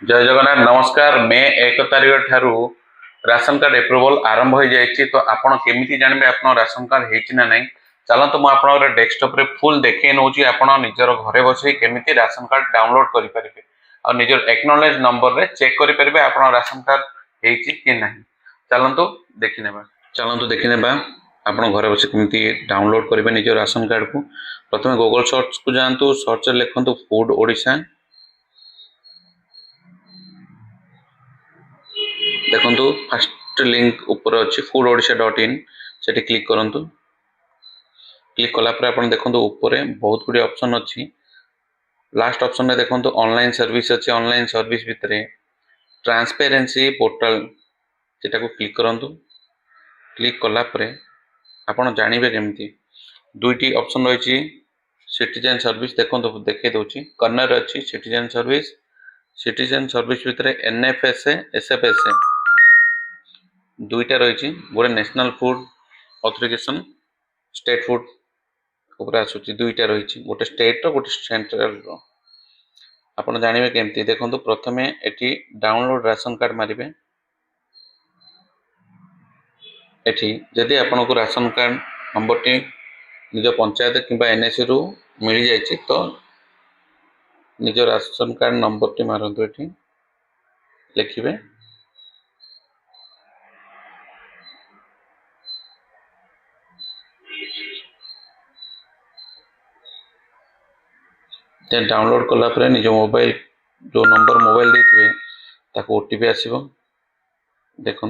जय जगन्नाथ नमस्कार। मे 1 तारिख ठारू राशन कार्ड एप्रूवल आरंभ हो जाए तो आपण केमी जानवे आप राशन कार्ड होना ना चलते मुझे डेस्कटॉप रे फुल देखे नौ निजर घरे बस केमी राशन कार्ड डाउनलोड करेंगे और निजर एक्नॉलेज नंबर रे चेक करेंगे आप राशन कार्ड कि ना। चलतु देखने चलतु देखने आप घरे बस केमी डाउनलोड करेंगे निज राशन कार्ड को। प्रथम गूगल सर्च को जातु, सर्च लिखु फूड ओडिशा। देखो फास्ट लिंक ऊपर अच्छी foododisha.in से क्लिक करंतु। क्लिक कलापर आप देखो ऊपर बहुत गुड़ी ऑप्शन अच्छी। लास्ट ऑप्शन में देखो ऑनलाइन सर्विस अच्छी। ऑनलाइन सर्विस भितर ट्रांसपेरेंसी पोर्टल सेटा को क्लिक करंतु। क्लिक कलापर आपन जानवे केमती दुईटी ऑप्शन रही। सिटीजन सर्विस देखो देखे दूसरी कर्नर अच्छी सिटीजन सर्विस। सिटीजन सर्विस भितर NFSA SFSA दुईटा रही। गोटे national food authorisation state food ऊपर आसूची दुईटा रही। गोटे स्टेट गोटे सेंट्रल आपड़ जानवे केमती देखो प्रथम एटी डाउनलोड राशन कार्ड मारे। एटी जदि आपन को राशन कार्ड नंबर टी निज पंचायत कि NSC रु मिल जाए तो निज राशन कार्ड नंबर टी मारतु। एटी लिखिए डाउनलोड कलापर निज मोबाइल जो नंबर मोबाइल देते ताको OTP आसो। देखु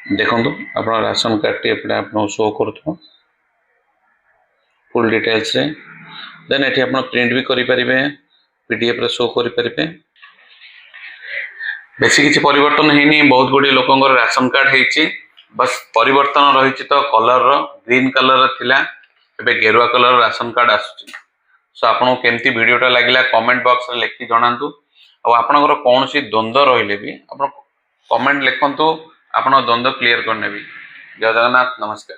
देखो आप राशन कार्ड टी आप शो कर फुल डिटेल्स रे। देन एटी आप प्रिंट भी करेंगे PDF रे शो करेंगे। बेसी किसी परिवर्तन है बहुत गुड़ी लोक राशन कार्ड है बस परिवर्तन रही तो कलर ग्रीन कलर थिला एबे गेरुआ कलर राशन कार्ड आसुची। सो आपको केमती वीडियोटा लगिला कमेंट बॉक्स रे लिखि जणांतु। आ आपनकर कौन सी द्वंद्व रहिले भी आप कमेंट लिखंतु। आपण द्वंद्व क्लियर करने भी। जय जगन्नाथ नमस्कार।